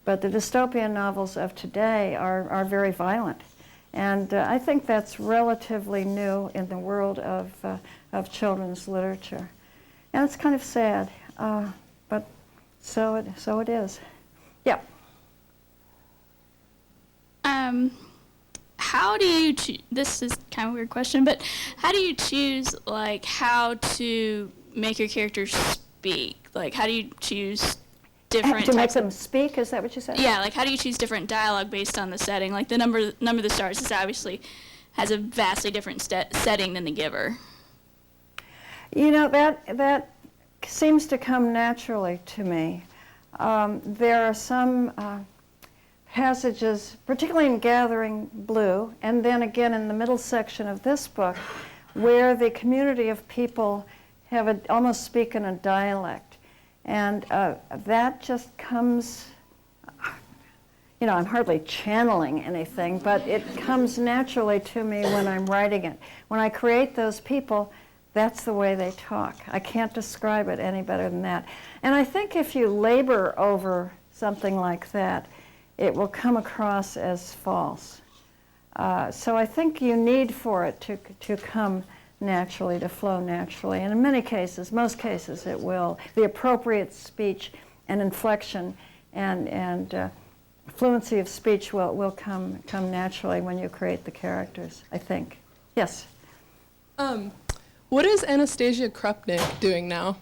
But the dystopian novels of today are very violent. And I think that's relatively new in the world of children's literature. And it's kind of sad, but so it is. Yeah. How do you this is kind of a weird question, but how do you choose, like, how to make your characters speak? Like, how do you choose different To make types of, them speak, is that what you said? yeah, like how do you choose different dialogue based on the setting? Like the number of the stars is obviously has a vastly different setting than The Giver. You know, that seems to come naturally to me. There are some passages, particularly in Gathering Blue, and then again in the middle section of this book, where the community of people have almost speak in a dialect. And that just comes, you know, I'm hardly channeling anything, but it comes naturally to me when I'm writing it. When I create those people, that's the way they talk. I can't describe it any better than that. And I think if you labor over something like that, it will come across as false. So I think you need for it to come naturally, to flow naturally. And in many cases, most cases, it will. The appropriate speech and inflection and fluency of speech will come naturally when you create the characters, I think. Yes? What is Anastasia Krupnik doing now?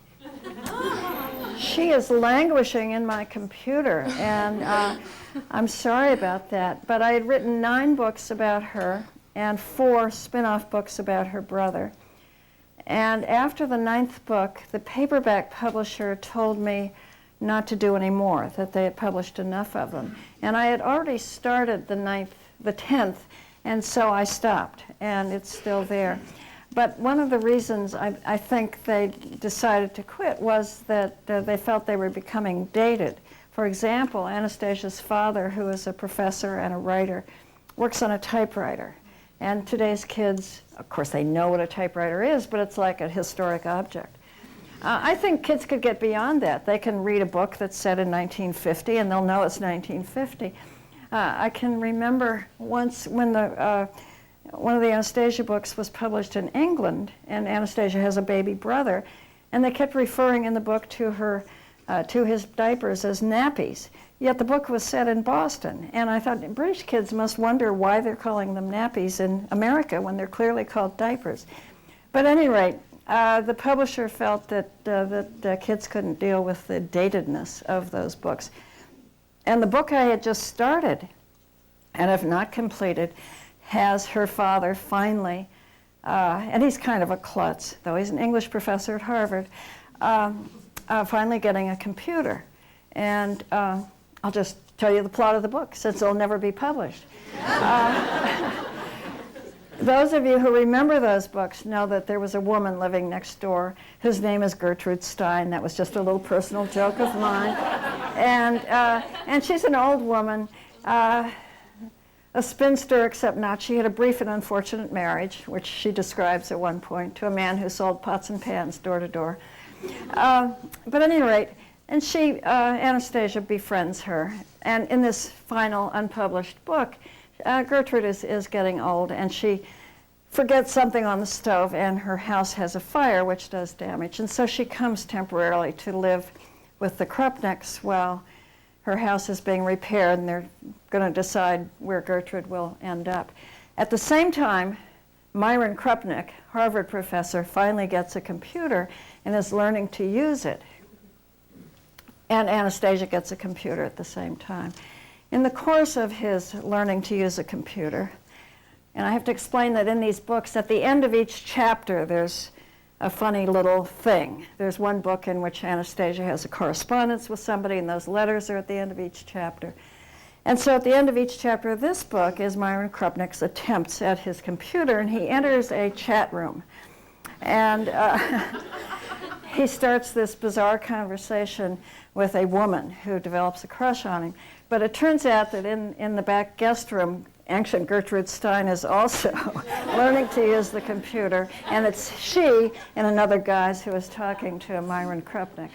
She is languishing in my computer, and I'm sorry about that. But I had written 9 books about her and 4 spin-off books about her brother. And after the 9th book, the paperback publisher told me not to do any more, that they had published enough of them. And I had already started the 10th, and so I stopped, and it's still there. But one of the reasons I think they decided to quit was that they felt they were becoming dated. For example, Anastasia's father, who is a professor and a writer, works on a typewriter. And today's kids, of course, they know what a typewriter is, but it's like a historic object. I think kids could get beyond that. They can read a book that's set in 1950, and they'll know it's 1950. I can remember once when one of the Anastasia books was published in England, and Anastasia has a baby brother, and they kept referring in the book to his diapers as nappies. Yet the book was set in Boston, and I thought British kids must wonder why they're calling them nappies in America when they're clearly called diapers. But at any rate, the publisher felt that kids couldn't deal with the datedness of those books. And the book I had just started, and have not completed, has her father finally, and he's kind of a klutz, though he's an English professor at Harvard, finally getting a computer. And I'll just tell you the plot of the book, since it'll never be published. Those of you who remember those books know that there was a woman living next door whose name is Gertrude Stein. That was just a little personal joke of mine. And she's an old woman, a spinster, except not. She had a brief and unfortunate marriage, which she describes at one point, to a man who sold pots and pans door to door. But at any rate, and Anastasia befriends her. And in this final unpublished book, Gertrude is getting old, and she forgets something on the stove, and her house has a fire, which does damage. And so she comes temporarily to live with the Krupniks while her house is being repaired, and they're going to decide where Gertrude will end up. At the same time, Myron Krupnik, Harvard professor, finally gets a computer and is learning to use it. And Anastasia gets a computer at the same time. In the course of his learning to use a computer, and I have to explain that in these books, at the end of each chapter, there's a funny little thing. There's one book in which Anastasia has a correspondence with somebody, and those letters are at the end of each chapter. And so at the end of each chapter of this book is Myron Krupnik's attempts at his computer, and he enters a chat room. And he starts this bizarre conversation with a woman who develops a crush on him. But it turns out that in the back guest room, ancient Gertrude Stein is also learning to use the computer, and it's she and another guy who is talking to Myron Krupnik.